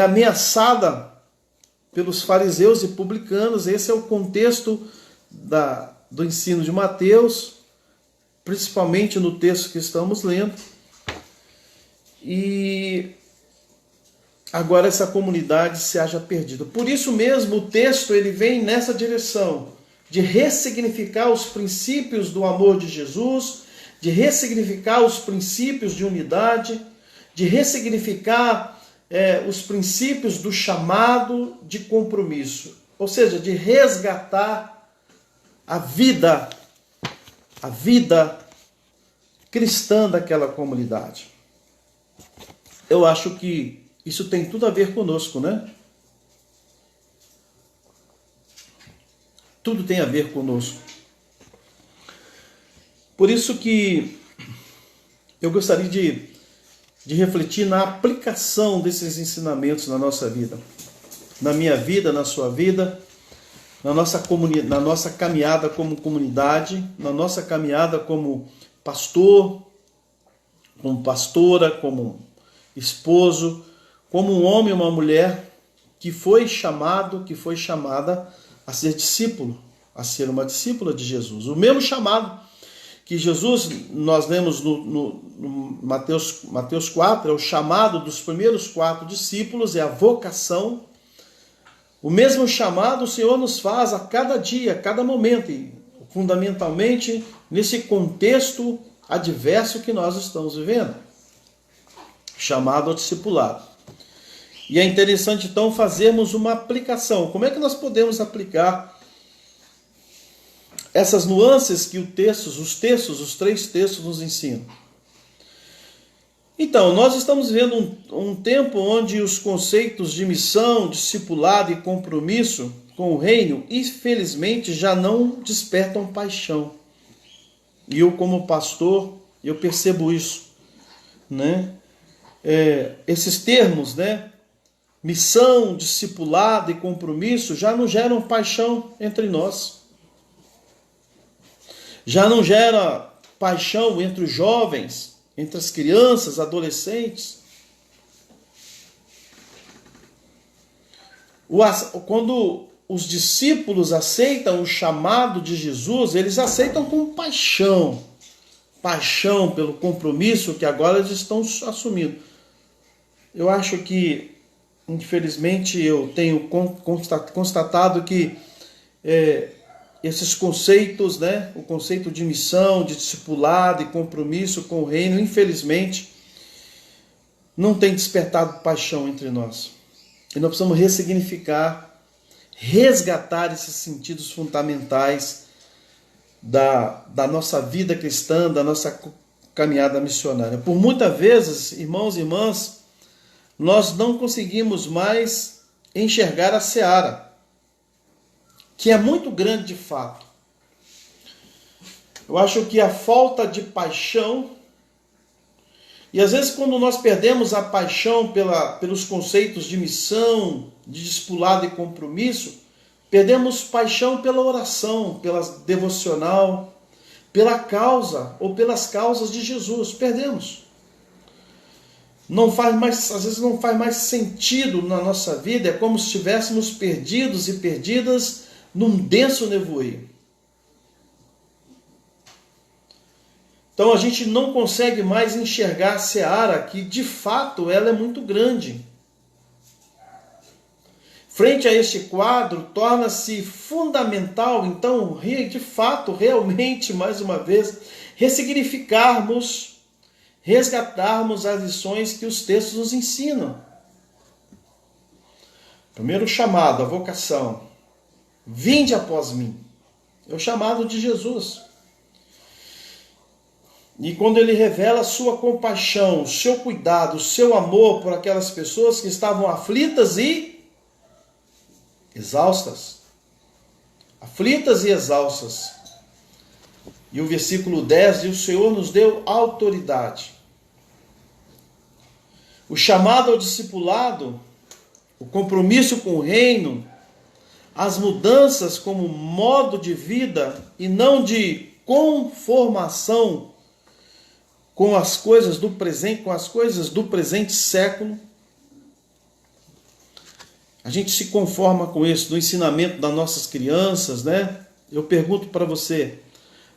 ameaçada pelos fariseus e publicanos. Esse é o contexto do ensino de Mateus, principalmente no texto que estamos lendo. E agora essa comunidade se acha perdida. Por isso mesmo o texto ele vem nessa direção de ressignificar os princípios do amor de Jesus, de ressignificar os princípios de unidade, de ressignificar os princípios do chamado de compromisso. Ou seja, de resgatar a vida cristã daquela comunidade. Eu acho que isso tem tudo a ver conosco, né? Tudo tem a ver conosco. Por isso que eu gostaria de refletir na aplicação desses ensinamentos na nossa vida. Na minha vida, na sua vida, na nossa caminhada como comunidade, na nossa caminhada como pastor, como pastora, como esposo, como um homem e uma mulher que foi chamada a ser discípulo, a ser uma discípula de Jesus. O mesmo chamado que Jesus, nós lemos no Mateus 4, é o chamado dos primeiros 4 discípulos, é a vocação. O mesmo chamado o Senhor nos faz a cada dia, a cada momento, e fundamentalmente nesse contexto adverso que nós estamos vivendo, chamado ao discipulado. E é interessante então fazermos uma aplicação. Como é que nós podemos aplicar essas nuances que os 3 textos nos ensinam? Então, nós estamos vivendo um tempo onde os conceitos de missão, discipulado e compromisso com o reino, infelizmente, já não despertam paixão. E eu, como pastor, eu percebo isso, né? Esses termos, né? Missão, discipulado e compromisso já não geram paixão entre nós. Já não gera paixão entre os jovens, entre as crianças, adolescentes. Quando os discípulos aceitam o chamado de Jesus, eles aceitam com paixão. Paixão pelo compromisso que agora eles estão assumindo. Eu acho que, infelizmente, eu tenho constatado que esses conceitos, né, o conceito de missão, de discipulado e compromisso com o reino, infelizmente, não tem despertado paixão entre nós. E nós precisamos ressignificar, resgatar esses sentidos fundamentais da nossa vida cristã, da nossa caminhada missionária. Por muitas vezes, irmãos e irmãs, nós não conseguimos mais enxergar a seara, que é muito grande de fato. Eu acho que a falta de paixão, e às vezes quando nós perdemos a paixão pelos conceitos de missão, de discipulado e compromisso, perdemos paixão pela oração, pela devocional, pela causa ou pelas causas de Jesus. Perdemos. Não faz mais, às vezes não faz mais sentido na nossa vida, é como se estivéssemos perdidos e perdidas num denso nevoeiro. Então a gente não consegue mais enxergar a seara, que de fato ela é muito grande. Frente a este quadro, torna-se fundamental, então, de fato, realmente, mais uma vez, ressignificarmos, resgatarmos as lições que os textos nos ensinam. Primeiro chamado, a vocação. Vinde após mim. É o chamado de Jesus. E quando ele revela a sua compaixão, o seu cuidado, o seu amor por aquelas pessoas que estavam aflitas e exaustas. Aflitas e exaustas. E o versículo 10 diz: o Senhor nos deu autoridade. O chamado ao discipulado, o compromisso com o reino, as mudanças como modo de vida e não de conformação com as coisas do presente século. A gente se conforma com isso no ensinamento das nossas crianças, né? Eu pergunto para você,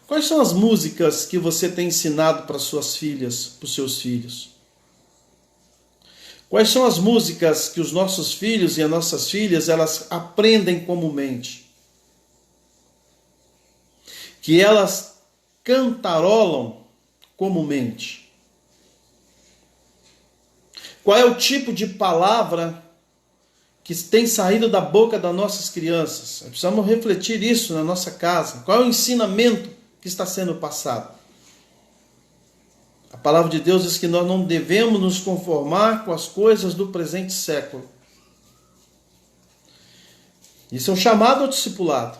quais são as músicas que você tem ensinado para suas filhas, para os seus filhos? Quais são as músicas que os nossos filhos e as nossas filhas, elas aprendem comumente? Que elas cantarolam comumente? Qual é o tipo de palavra que tem saído da boca das nossas crianças? Precisamos refletir isso na nossa casa. Qual é o ensinamento que está sendo passado? A palavra de Deus diz que nós não devemos nos conformar com as coisas do presente século. Isso é um chamado ao discipulado.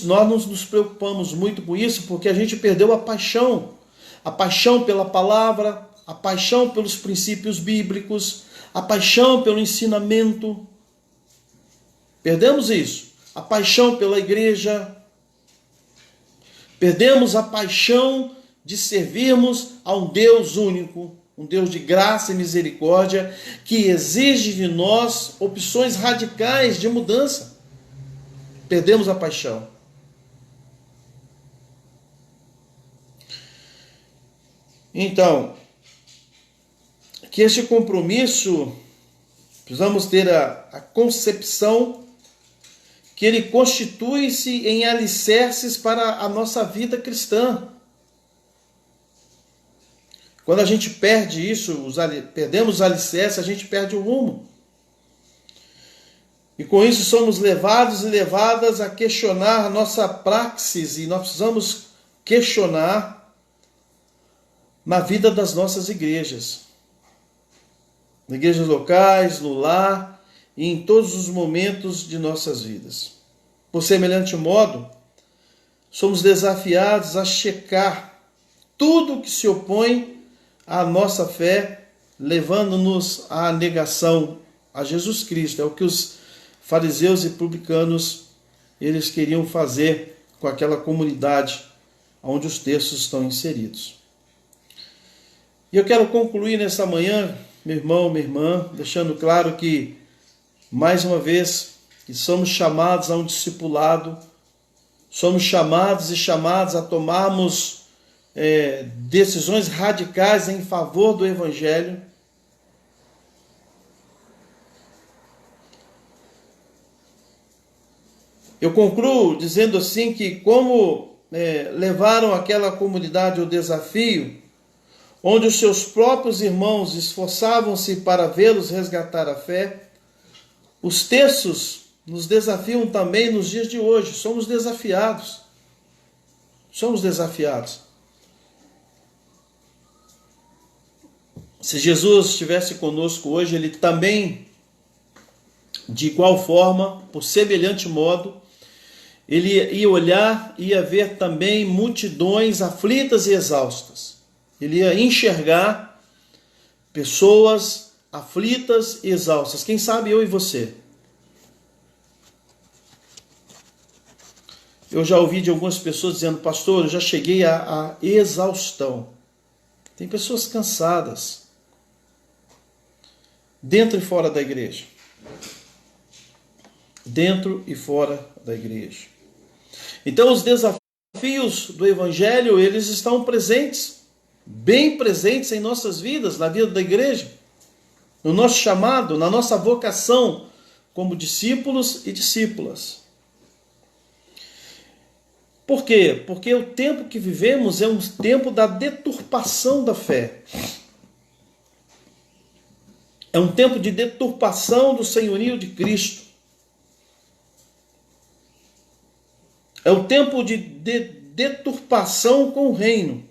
Nós nos preocupamos muito com isso porque a gente perdeu a paixão pela palavra, a paixão pelos princípios bíblicos, a paixão pelo ensinamento. Perdemos isso. A paixão pela igreja. Perdemos a paixão de servirmos a um Deus único, um Deus de graça e misericórdia, que exige de nós opções radicais de mudança. Perdemos a paixão. Então, que este compromisso, precisamos ter a concepção que ele constitui-se em alicerces para a nossa vida cristã. Quando a gente perde isso, perdemos os alicerces, a gente perde o rumo. E com isso somos levados e levadas a questionar a nossa praxis, e nós precisamos questionar na vida das nossas igrejas. Nas igrejas locais, no lar e em todos os momentos de nossas vidas. Por semelhante modo, somos desafiados a checar tudo que se opõe à nossa fé, levando-nos à negação a Jesus Cristo. É o que os fariseus e publicanos eles queriam fazer com aquela comunidade onde os textos estão inseridos. E eu quero concluir nessa manhã, meu irmão, minha irmã, deixando claro que, mais uma vez, que somos chamados a um discipulado, somos chamados e chamados a tomarmos decisões radicais em favor do Evangelho. Eu concluo dizendo assim que como levaram aquela comunidade ao desafio, onde os seus próprios irmãos esforçavam-se para vê-los resgatar a fé, os textos nos desafiam também nos dias de hoje. Somos desafiados. Somos desafiados. Se Jesus estivesse conosco hoje, ele também, de igual forma, por semelhante modo, ele ia olhar e ia ver também multidões aflitas e exaustas. Ele ia enxergar pessoas aflitas e exaustas. Quem sabe eu e você. Eu já ouvi de algumas pessoas dizendo: pastor, eu já cheguei à exaustão. Tem pessoas cansadas, dentro e fora da igreja. Dentro e fora da igreja. Então os desafios do Evangelho, eles estão presentes, bem presentes em nossas vidas, na vida da igreja, no nosso chamado, na nossa vocação como discípulos e discípulas. Por quê? Porque o tempo que vivemos é um tempo da deturpação da fé. É um tempo de deturpação do senhorio de Cristo. É o tempo de deturpação com o reino.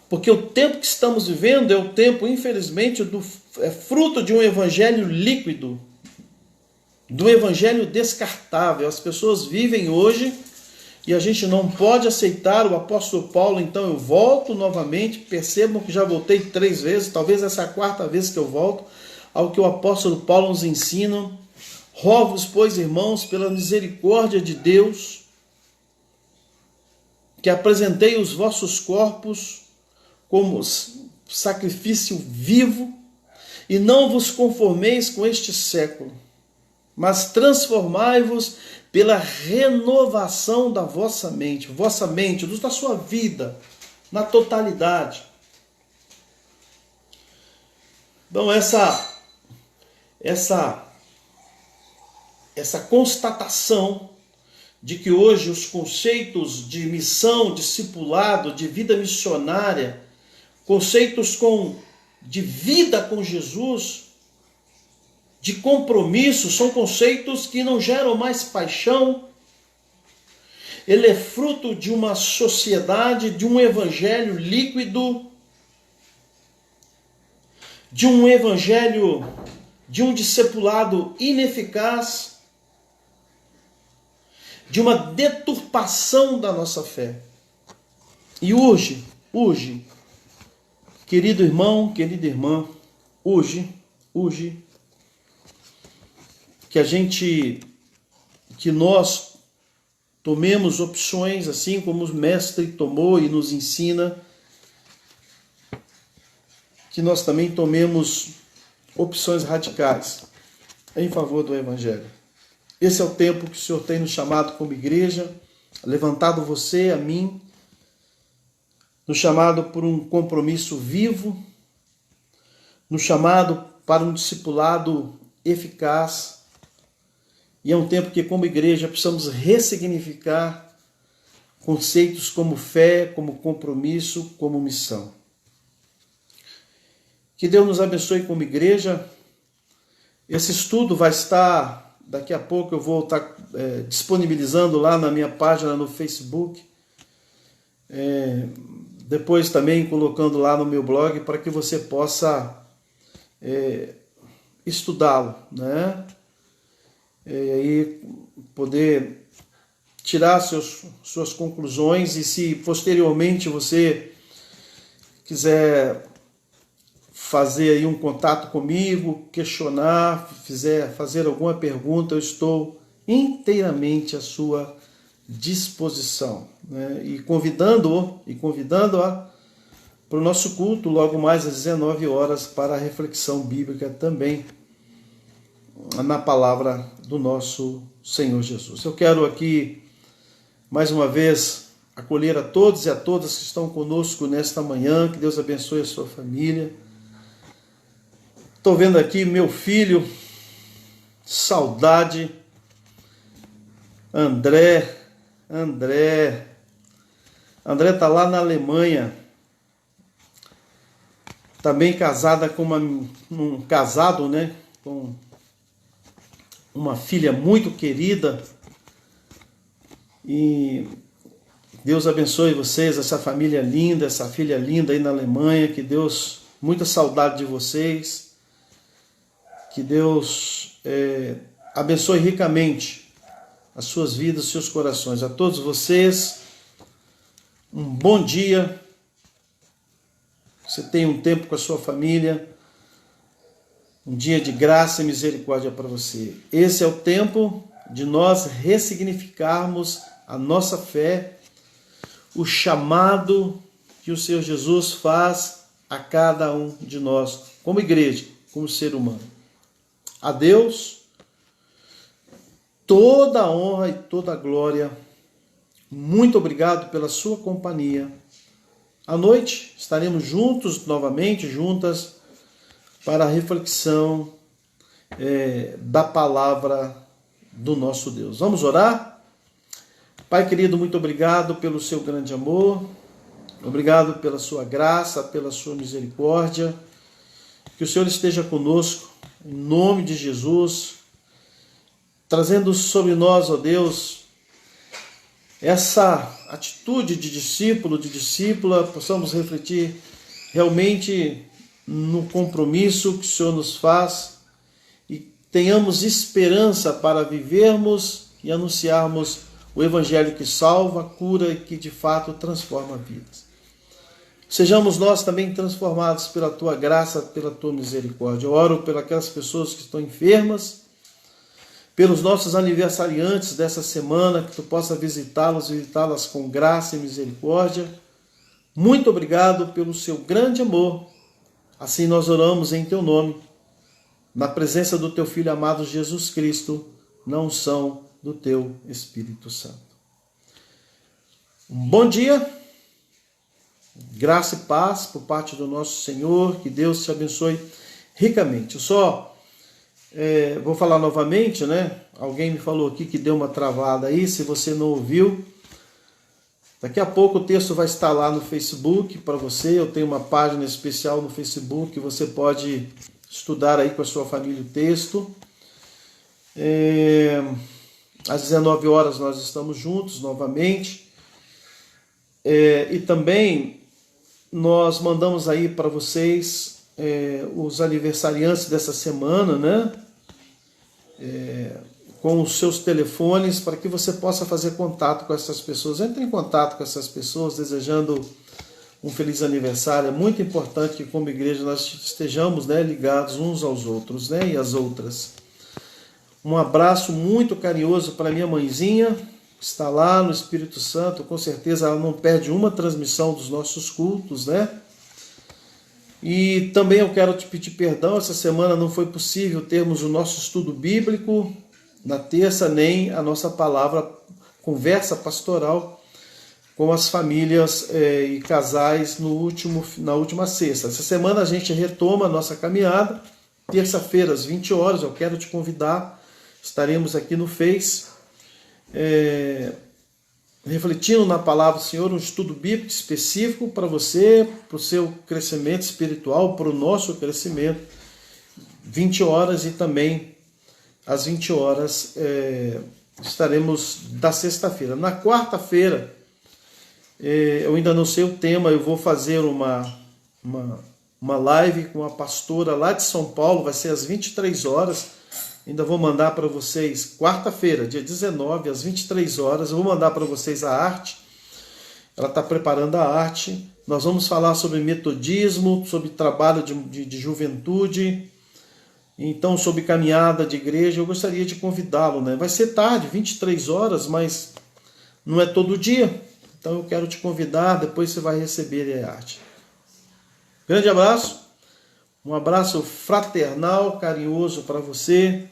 Porque o tempo que estamos vivendo é o tempo, infelizmente, é fruto de um evangelho líquido, do evangelho descartável. As pessoas vivem hoje e a gente não pode aceitar o apóstolo Paulo. Então eu volto novamente, percebam que já voltei 3 vezes, talvez essa é a 4ª vez que eu volto, ao que o apóstolo Paulo nos ensina. Rogo-vos, pois, irmãos, pela misericórdia de Deus, que apresentei os vossos corpos como sacrifício vivo, e não vos conformeis com este século, mas transformai-vos pela renovação da vossa mente, da sua vida, na totalidade. Então essa constatação de que hoje os conceitos de missão, discipulado, de vida missionária, conceitos de vida com Jesus, de compromisso, são conceitos que não geram mais paixão. Ele é fruto de uma sociedade, de um evangelho líquido, de um evangelho, de um discipulado ineficaz, de uma deturpação da nossa fé. E hoje, querido irmão, querida irmã, hoje, que nós tomemos opções, assim como o mestre tomou e nos ensina, que nós também tomemos opções radicais em favor do evangelho. Esse é o tempo que o Senhor tem nos chamado como igreja, levantado você, a mim, nos chamado por um compromisso vivo, nos chamado para um discipulado eficaz. E é um tempo que, como igreja, precisamos ressignificar conceitos como fé, como compromisso, como missão. Que Deus nos abençoe como igreja. Esse estudo vai estar, daqui a pouco eu vou estar disponibilizando lá na minha página no Facebook. Depois também colocando lá no meu blog para que você possa estudá-lo, né? E aí poder tirar suas conclusões, e se posteriormente você quiser fazer aí um contato comigo, questionar, fazer alguma pergunta, eu estou inteiramente à sua disposição, né? E convidando-a para o nosso culto logo mais às 19 horas para a reflexão bíblica também na palavra do nosso Senhor Jesus. Eu quero aqui mais uma vez acolher a todos e a todas que estão conosco nesta manhã. Que Deus abençoe a sua família. Estou vendo aqui meu filho, saudade, André está lá na Alemanha, também casada com casado, né, com uma filha muito querida. E Deus abençoe vocês, essa família linda, essa filha linda aí na Alemanha. Que Deus, muita saudade de vocês. Que Deus abençoe ricamente as suas vidas, os seus corações. A todos vocês, um bom dia. Você tem um tempo com a sua família, um dia de graça e misericórdia para você. Esse é o tempo de nós ressignificarmos a nossa fé, o chamado que o Senhor Jesus faz a cada um de nós, como igreja, como ser humano. A Deus toda a honra e toda a glória. Muito obrigado pela sua companhia. À noite estaremos juntos novamente, juntas, para a reflexão da palavra do nosso Deus. Vamos orar? Pai querido, muito obrigado pelo seu grande amor, obrigado pela sua graça, pela sua misericórdia. Que o Senhor esteja conosco, em nome de Jesus, trazendo sobre nós, ó Deus, essa atitude de discípulo, de discípula, possamos refletir realmente no compromisso que o Senhor nos faz e tenhamos esperança para vivermos e anunciarmos o Evangelho que salva, cura e que de fato transforma vidas. Sejamos nós também transformados pela Tua graça, pela Tua misericórdia. Eu oro por aquelas pessoas que estão enfermas, pelos nossos aniversariantes dessa semana, que Tu possa visitá-las com graça e misericórdia. Muito obrigado pelo Seu grande amor. Assim nós oramos em Teu nome, na presença do Teu Filho amado Jesus Cristo, na unção do Teu Espírito Santo. Um bom dia, graça e paz por parte do nosso Senhor, que Deus te abençoe ricamente. Eu só vou falar novamente, né? Alguém me falou aqui que deu uma travada aí, se você não ouviu. Daqui a pouco o texto vai estar lá no Facebook para você. Eu tenho uma página especial no Facebook, você pode estudar aí com a sua família o texto. Às 19 horas nós estamos juntos novamente. E também nós mandamos aí para vocês os aniversariantes dessa semana, né? Com os seus telefones, para que você possa fazer contato com essas pessoas. Entre em contato com essas pessoas, desejando um feliz aniversário. É muito importante que, como igreja, nós estejamos, né, ligados uns aos outros, né, e às outras. Um abraço muito carinhoso para minha mãezinha, que está lá no Espírito Santo. Com certeza ela não perde uma transmissão dos nossos cultos, né? E também eu quero te pedir perdão, essa semana não foi possível termos o nosso estudo bíblico na terça, nem a nossa palavra, conversa pastoral com as famílias e casais na última sexta. Essa semana a gente retoma a nossa caminhada, terça-feira às 20 horas, eu quero te convidar, estaremos aqui no Face, refletindo na palavra do Senhor, um estudo bíblico específico para você, para o seu crescimento espiritual, para o nosso crescimento, 20 horas e também às 20 horas estaremos da sexta-feira. Na quarta-feira, eu ainda não sei o tema, eu vou fazer uma live com a pastora lá de São Paulo, vai ser às 23 horas, ainda vou mandar para vocês, quarta-feira, dia 19, às 23 horas, eu vou mandar para vocês a arte, ela está preparando a arte, nós vamos falar sobre metodismo, sobre trabalho de juventude, então sobre caminhada de igreja. Eu gostaria de convidá-lo, né? Vai ser tarde, 23 horas, mas não é todo dia, então eu quero te convidar, depois você vai receber a arte. Grande abraço, um abraço fraternal, carinhoso para você.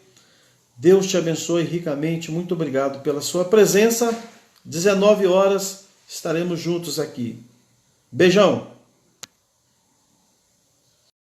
Deus te abençoe ricamente. Muito obrigado pela sua presença. 19 horas estaremos juntos aqui. Beijão!